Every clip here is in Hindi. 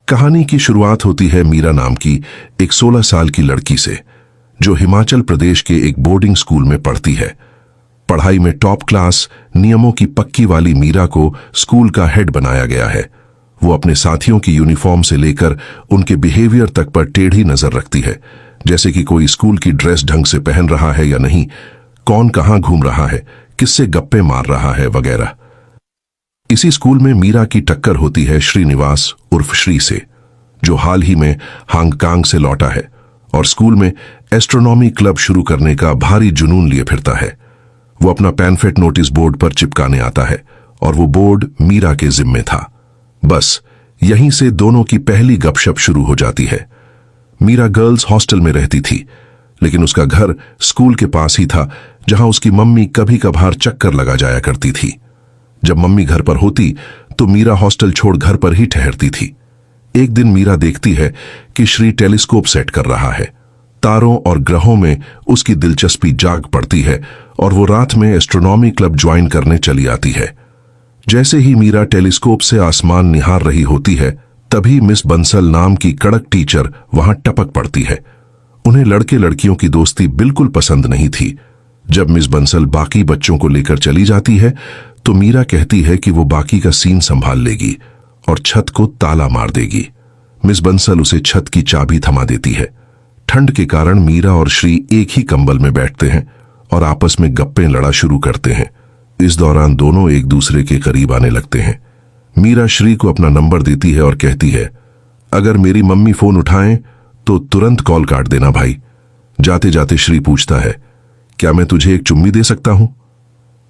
कहानी की शुरुआत होती है मीरा नाम की एक 16 साल की लड़की से, जो हिमाचल प्रदेश के एक बोर्डिंग स्कूल में पढ़ती है। पढ़ाई में टॉप क्लास, नियमों की पक्की वाली मीरा को स्कूल का हेड बनाया गया है। वो अपने साथियों की यूनिफॉर्म से लेकर उनके बिहेवियर तक पर टेढ़ी नजर रखती है, जैसे कि कोई स्कूल की ड्रेस ढंग से पहन रहा है या नहीं, कौन कहां घूम रहा है, किससे गप्पे मार रहा है वगैरह। इसी स्कूल में मीरा की टक्कर होती है श्रीनिवास उर्फ श्री से, जो हाल ही में हांगकांग से लौटा है और स्कूल में एस्ट्रोनॉमी क्लब शुरू करने का भारी जुनून लिए फिरता है। वो अपना पैनफेट नोटिस बोर्ड पर चिपकाने आता है और वो बोर्ड मीरा के जिम्मे था। बस यहीं से दोनों की पहली गपशप शुरू हो जाती है। मीरा गर्ल्स हॉस्टल में रहती थी, लेकिन उसका घर स्कूल के पास ही था, जहां उसकी मम्मी कभी कभार चक्कर लगा जाया करती थी। जब मम्मी घर पर होती तो मीरा हॉस्टल छोड़ घर पर ही ठहरती थी। एक दिन मीरा देखती है कि श्री टेलीस्कोप सेट कर रहा है। तारों और ग्रहों में उसकी दिलचस्पी जाग पड़ती है और वो रात में एस्ट्रोनॉमी क्लब ज्वाइन करने चली आती है। जैसे ही मीरा टेलीस्कोप से आसमान निहार रही होती है, तभी मिस बंसल नाम की कड़क टीचर वहां टपक पड़ती है। उन्हें लड़के लड़कियों की दोस्ती बिल्कुल पसंद नहीं थी। जब मिस बंसल बाकी बच्चों को लेकर चली जाती है तो मीरा कहती है कि वो बाकी का सीन संभाल लेगी और छत को ताला मार देगी। मिस बंसल उसे छत की चाबी थमा देती है। ठंड के कारण मीरा और श्री एक ही कंबल में बैठते हैं और आपस में गप्पे लड़ा शुरू करते हैं। इस दौरान दोनों एक दूसरे के करीब आने लगते हैं। मीरा श्री को अपना नंबर देती है और कहती है, अगर मेरी मम्मी फोन उठाएं तो तुरंत कॉल काट देना भाई। जाते जाते श्री पूछता है, क्या मैं तुझे एक चुम्मी दे सकता हूं?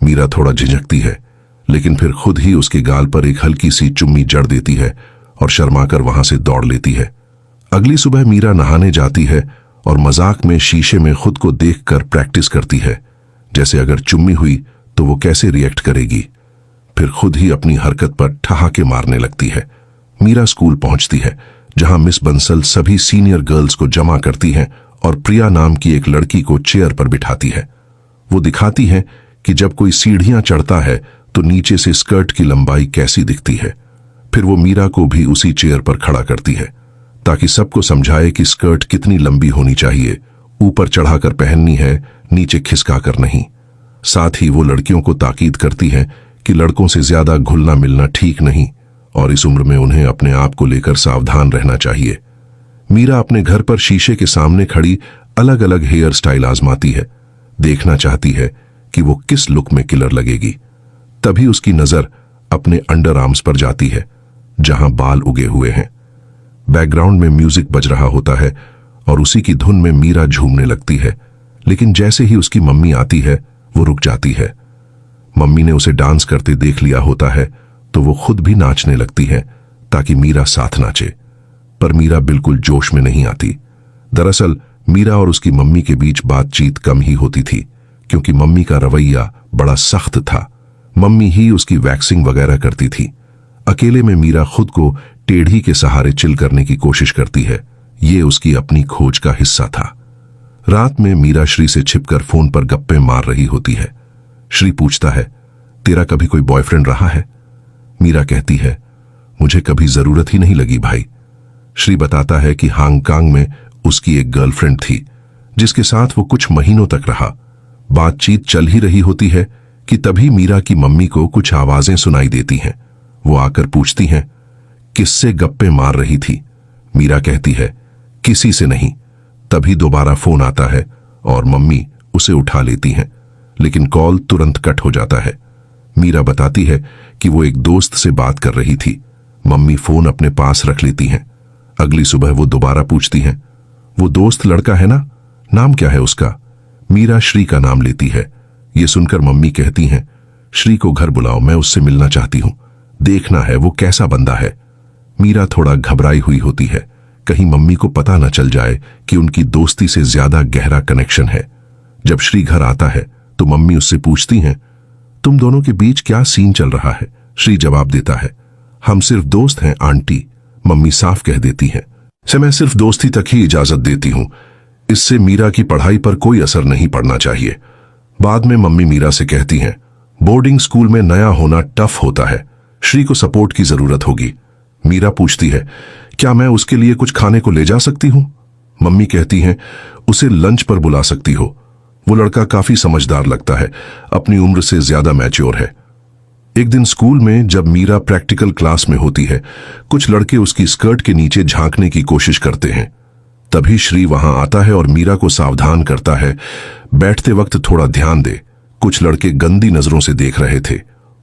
मीरा थोड़ा झिझकती है, लेकिन फिर खुद ही उसके गाल पर एक हल्की सी चुम्मी जड़ देती है और शर्माकर वहां से दौड़ लेती है। अगली सुबह मीरा नहाने जाती है और मजाक में शीशे में खुद को देखकर प्रैक्टिस करती है, जैसे अगर चुम्मी हुई तो वो कैसे रिएक्ट करेगी। फिर खुद ही अपनी हरकत पर ठहाके मारने लगती है। मीरा स्कूल पहुंचती है, जहां मिस बंसल सभी सीनियर गर्ल्स को जमा करती हैं और प्रिया नाम की एक लड़की को चेयर पर बिठाती है। वो दिखाती है कि जब कोई सीढ़ियां चढ़ता है तो नीचे से स्कर्ट की लंबाई कैसी दिखती है। फिर वो मीरा को भी उसी चेयर पर खड़ा करती है, ताकि सबको समझाए कि स्कर्ट कितनी लंबी होनी चाहिए, ऊपर चढ़ाकर पहननी है, नीचे खिसकाकर नहीं। साथ ही वो लड़कियों को ताकीद करती है कि लड़कों से ज्यादा घुलना मिलना ठीक नहीं और इस उम्र में उन्हें अपने आप को लेकर सावधान रहना चाहिए। मीरा अपने घर पर शीशे के सामने खड़ी अलग अलग हेयर स्टाइल आजमाती है, देखना चाहती है कि वो किस लुक में किलर लगेगी। तभी उसकी नजर अपने अंडर आर्म्स पर जाती है, जहां बाल उगे हुए हैं। बैकग्राउंड में म्यूजिक बज रहा होता है और उसी की धुन में मीरा झूमने लगती है, लेकिन जैसे ही उसकी मम्मी आती है वो रुक जाती है। मम्मी ने उसे डांस करते देख लिया होता है तो वो खुद भी नाचने लगती है ताकि मीरा साथ नाचे, पर मीरा बिल्कुल जोश में नहीं आती। दरअसल मीरा और उसकी मम्मी के बीच बातचीत कम ही होती थी, क्योंकि मम्मी का रवैया बड़ा सख्त था। मम्मी ही उसकी वैक्सिंग वगैरह करती थी। अकेले में मीरा खुद को टेढ़ी के सहारे चिल करने की कोशिश करती है। ये उसकी अपनी खोज का हिस्सा था। रात में मीरा श्री से छिपकर फोन पर गप्पे मार रही होती है। श्री पूछता है, तेरा कभी कोई बॉयफ्रेंड रहा है? मीरा कहती है, मुझे कभी जरूरत ही नहीं लगी भाई। श्री बताता है कि हांगकांग में उसकी एक गर्लफ्रेंड थी, जिसके साथ वो कुछ महीनों तक रहा। बातचीत चल ही रही होती है कि तभी मीरा की मम्मी को कुछ आवाजें सुनाई देती हैं। वो आकर पूछती हैं, किससे गप्पे मार रही थी? मीरा कहती है, किसी से नहीं। तभी दोबारा फोन आता है और मम्मी उसे उठा लेती हैं, लेकिन कॉल तुरंत कट हो जाता है। मीरा बताती है कि वो एक दोस्त से बात कर रही थी। मम्मी फोन अपने पास रख लेती हैं। अगली सुबह वो दोबारा पूछती हैं, वो दोस्त लड़का है ना, नाम क्या है उसका? मीरा श्री का नाम लेती है। ये सुनकर मम्मी कहती हैं, श्री को घर बुलाओ, मैं उससे मिलना चाहती हूं, देखना है वो कैसा बंदा है। मीरा थोड़ा घबराई हुई होती है, कहीं मम्मी को पता न चल जाए कि उनकी दोस्ती से ज्यादा गहरा कनेक्शन है। जब श्री घर आता है तो मम्मी उससे पूछती हैं, तुम दोनों के बीच क्या सीन चल रहा है? श्री जवाब देता है, हम सिर्फ दोस्त हैं आंटी। मम्मी साफ कह देती हैं, से मैं सिर्फ दोस्ती तक ही इजाजत देती हूं, इससे मीरा की पढ़ाई पर कोई असर नहीं पड़ना चाहिए। बाद में मम्मी मीरा से कहती हैं, बोर्डिंग स्कूल में नया होना टफ होता है, श्री को सपोर्ट की जरूरत होगी। मीरा पूछती है, क्या मैं उसके लिए कुछ खाने को ले जा सकती हूँ? मम्मी कहती हैं, उसे लंच पर बुला सकती हो। वो लड़का काफी समझदार लगता है, अपनी उम्र से ज्यादा मैच्योर है। एक दिन स्कूल में जब मीरा प्रैक्टिकल क्लास में होती है, कुछ लड़के उसकी स्कर्ट के नीचे झांकने की कोशिश करते हैं। तभी श्री वहां आता है और मीरा को सावधान करता है, बैठते वक्त थोड़ा ध्यान दे। कुछ लड़के गंदी नजरों से देख रहे थे।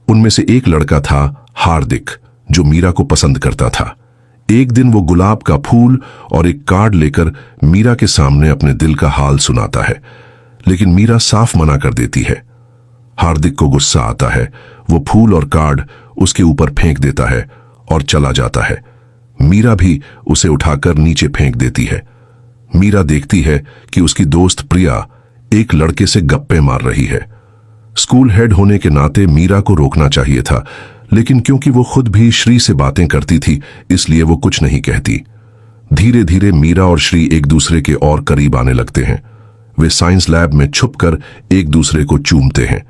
उनमें से एक लड़का था हार्दिक, जो मीरा को पसंद करता था। एक दिन वो गुलाब का फूल और एक कार्ड लेकर मीरा के सामने अपने दिल का हाल सुनाता है, लेकिन मीरा साफ मना कर देती है। हार्दिक को गुस्सा आता है। वो फूल और कार्ड उसके ऊपर फेंक देता है और चला जाता है। मीरा भी उसे उठाकर नीचे फेंक देती है। मीरा देखती है कि उसकी दोस्त प्रिया एक लड़के से गप्पे मार रही है। स्कूल हेड होने के नाते मीरा को रोकना चाहिए था, लेकिन क्योंकि वो खुद भी श्री से बातें करती थी, इसलिए वो कुछ नहीं कहती। धीरे धीरे मीरा और श्री एक दूसरे के और करीब आने लगते हैं। वे साइंस लैब में छुपकर एक दूसरे को चूमते हैं।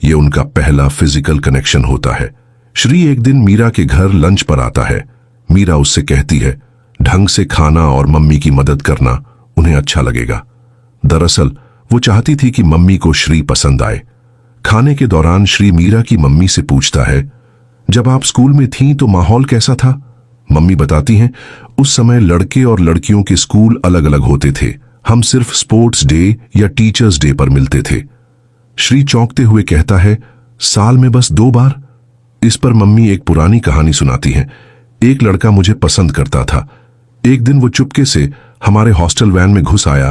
ये उनका पहला फिजिकल कनेक्शन होता है। श्री एक दिन मीरा के घर लंच पर आता है। मीरा उससे कहती है, ढंग से खाना और मम्मी की मदद करना उन्हें अच्छा लगेगा। दरअसल वो चाहती थी कि मम्मी को श्री पसंद आए। खाने के दौरान श्री मीरा की मम्मी से पूछता है, जब आप स्कूल में थीं तो माहौल कैसा था? मम्मी बताती हैं, उस समय लड़के और लड़कियों के स्कूल अलग अलग होते थे। हम सिर्फ स्पोर्ट्स डे या टीचर्स डे पर मिलते थे। श्री चौंकते हुए कहता है, साल में बस 2 बार? इस पर मम्मी एक पुरानी कहानी सुनाती है। एक लड़का मुझे पसंद करता था। एक दिन वो चुपके से हमारे हॉस्टल वैन में घुस आया,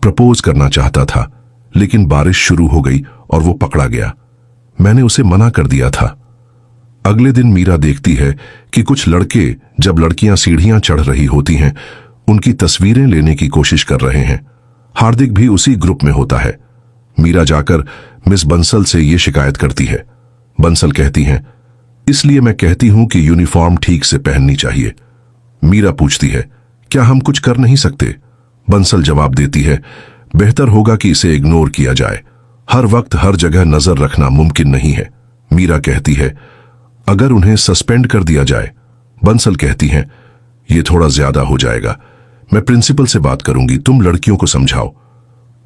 प्रपोज करना चाहता था, लेकिन बारिश शुरू हो गई और वो पकड़ा गया। मैंने उसे मना कर दिया था। अगले दिन मीरा देखती है कि कुछ लड़के जब लड़कियां सीढ़ियां चढ़ रही होती हैं, उनकी तस्वीरें लेने की कोशिश कर रहे हैं। हार्दिक भी उसी ग्रुप में होता है। मीरा जाकर मिस बंसल से ये शिकायत करती है। बंसल कहती हैं, इसलिए मैं कहती हूं कि यूनिफॉर्म ठीक से पहननी चाहिए। मीरा पूछती है, क्या हम कुछ कर नहीं सकते? बंसल जवाब देती है, बेहतर होगा कि इसे इग्नोर किया जाए। हर वक्त हर जगह नजर रखना मुमकिन नहीं है। मीरा कहती है, अगर उन्हें सस्पेंड कर दिया जाए? बंसल कहती हैं, यह थोड़ा ज्यादा हो जाएगा। मैं प्रिंसिपल से बात करूंगी, तुम लड़कियों को समझाओ।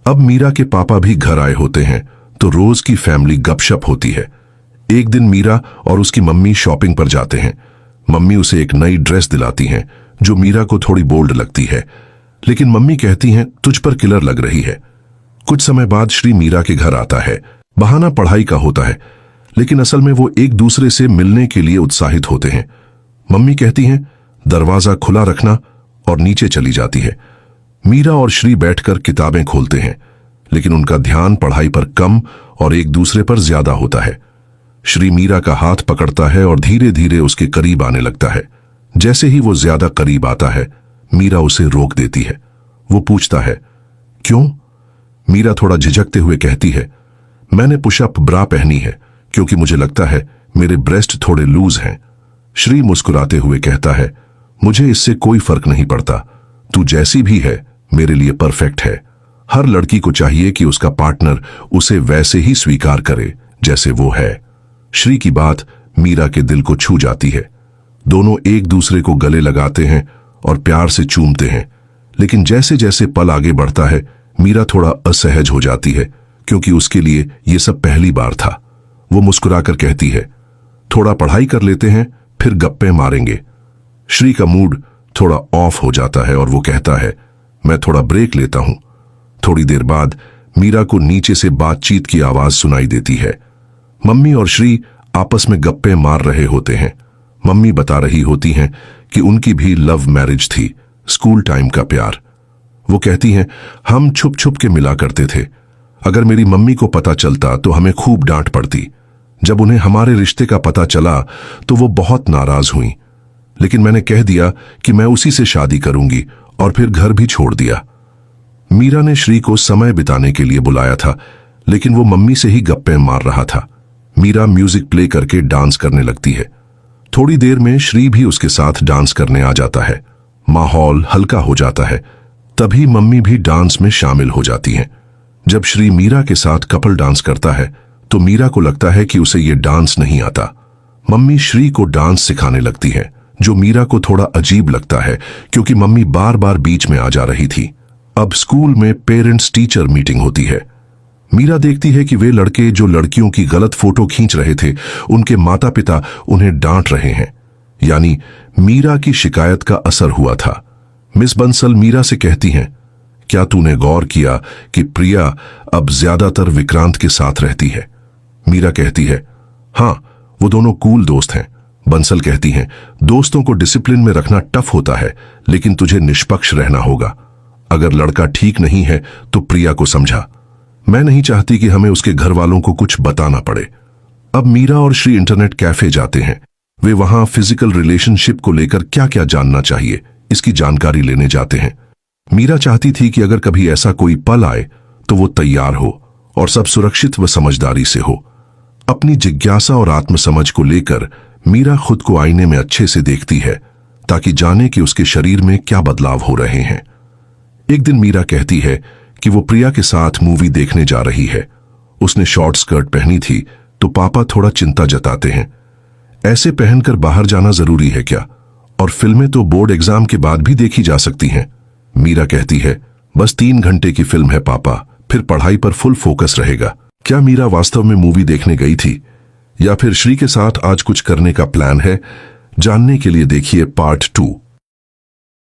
अब मीरा के पापा भी घर आए होते हैं, तो रोज की फैमिली गपशप होती है। एक दिन मीरा और उसकी मम्मी शॉपिंग पर जाते हैं। मम्मी उसे एक नई ड्रेस दिलाती हैं, जो मीरा को थोड़ी बोल्ड लगती है, लेकिन मम्मी कहती हैं, तुझ पर किलर लग रही है। कुछ समय बाद श्री मीरा के घर आता है। बहाना पढ़ाई का होता है, लेकिन असल में वो एक दूसरे से मिलने के लिए उत्साहित होते हैं। मम्मी कहती हैं, दरवाजा खुला रखना, और नीचे चली जाती है। मीरा और श्री बैठकर किताबें खोलते हैं, लेकिन उनका ध्यान पढ़ाई पर कम और एक दूसरे पर ज्यादा होता है। श्री मीरा का हाथ पकड़ता है और धीरे धीरे उसके करीब आने लगता है। जैसे ही वो ज्यादा करीब आता है, मीरा उसे रोक देती है। वो पूछता है, क्यों? मीरा थोड़ा झिझकते हुए कहती है, मैंने पुशअप ब्रा पहनी है क्योंकि मुझे लगता है मेरे ब्रेस्ट थोड़े लूज हैं। श्री मुस्कुराते हुए कहता है, मुझे इससे कोई फर्क नहीं पड़ता। तू जैसी भी है मेरे लिए परफेक्ट है। हर लड़की को चाहिए कि उसका पार्टनर उसे वैसे ही स्वीकार करे जैसे वो है। श्री की बात मीरा के दिल को छू जाती है। दोनों एक दूसरे को गले लगाते हैं और प्यार से चूमते हैं, लेकिन जैसे जैसे पल आगे बढ़ता है, मीरा थोड़ा असहज हो जाती है, क्योंकि उसके लिए ये सब पहली बार था। वो मुस्कुराकर कहती है, थोड़ा पढ़ाई कर लेते हैं, फिर गप्पे मारेंगे। श्री का मूड थोड़ा ऑफ हो जाता है और वो कहता है, मैं थोड़ा ब्रेक लेता हूं। थोड़ी देर बाद मीरा को नीचे से बातचीत की आवाज सुनाई देती है। मम्मी और श्री आपस में गप्पे मार रहे होते हैं। मम्मी बता रही होती हैं कि उनकी भी लव मैरिज थी, स्कूल टाइम का प्यार। वो कहती हैं, हम छुप छुप के मिला करते थे। अगर मेरी मम्मी को पता चलता तो हमें खूब डांट पड़ती। जब उन्हें हमारे रिश्ते का पता चला तो वो बहुत नाराज हुई, लेकिन मैंने कह दिया कि मैं उसी से शादी करूंगी और फिर घर भी छोड़ दिया। मीरा ने श्री को समय बिताने के लिए बुलाया था, लेकिन वो मम्मी से ही गप्पे मार रहा था। मीरा म्यूजिक प्ले करके डांस करने लगती है। थोड़ी देर में श्री भी उसके साथ डांस करने आ जाता है। माहौल हल्का हो जाता है। तभी मम्मी भी डांस में शामिल हो जाती हैं। जब श्री मीरा के साथ कपल डांस करता है तो मीरा को लगता है कि उसे ये डांस नहीं आता। मम्मी श्री को डांस सिखाने लगती है, जो मीरा को थोड़ा अजीब लगता है क्योंकि मम्मी बार बार बीच में आ जा रही थी। अब स्कूल में पेरेंट्स टीचर मीटिंग होती है। मीरा देखती है कि वे लड़के जो लड़कियों की गलत फोटो खींच रहे थे, उनके माता पिता उन्हें डांट रहे हैं। यानी मीरा की शिकायत का असर हुआ था। मिस बंसल मीरा से कहती हैं, क्या तूने गौर किया कि प्रिया अब ज्यादातर विक्रांत के साथ रहती है? मीरा कहती है, हाँ, वो दोनों कूल दोस्त हैं। बंसल कहती हैं, दोस्तों को डिसिप्लिन में रखना टफ होता है, लेकिन तुझे निष्पक्ष रहना होगा। अगर लड़का ठीक नहीं है तो प्रिया को समझा। मैं नहीं चाहती कि हमें उसके घर वालों को कुछ बताना पड़े। अब मीरा और श्री इंटरनेट कैफे जाते हैं। वे वहां फिजिकल रिलेशनशिप को लेकर क्या क्या जानना चाहिए, इसकी जानकारी लेने जाते हैं। मीरा चाहती थी कि अगर कभी ऐसा कोई पल आए तो वो तैयार हो और सब सुरक्षित व समझदारी से हो। अपनी जिज्ञासा और आत्मसमझ को लेकर मीरा खुद को आईने में अच्छे से देखती है ताकि जाने कि उसके शरीर में क्या बदलाव हो रहे हैं। एक दिन मीरा कहती है कि वो प्रिया के साथ मूवी देखने जा रही है। उसने शॉर्ट स्कर्ट पहनी थी तो पापा थोड़ा चिंता जताते हैं। ऐसे पहनकर बाहर जाना जरूरी है क्या? और फिल्में तो बोर्ड एग्जाम के बाद भी देखी जा सकती हैं। मीरा कहती है, बस 3 घंटे की फिल्म है पापा, फिर पढ़ाई पर फुल फोकस रहेगा। क्या मीरा वास्तव में मूवी देखने गई थी या फिर श्री के साथ आज कुछ करने का प्लान है? जानने के लिए देखिए पार्ट 2।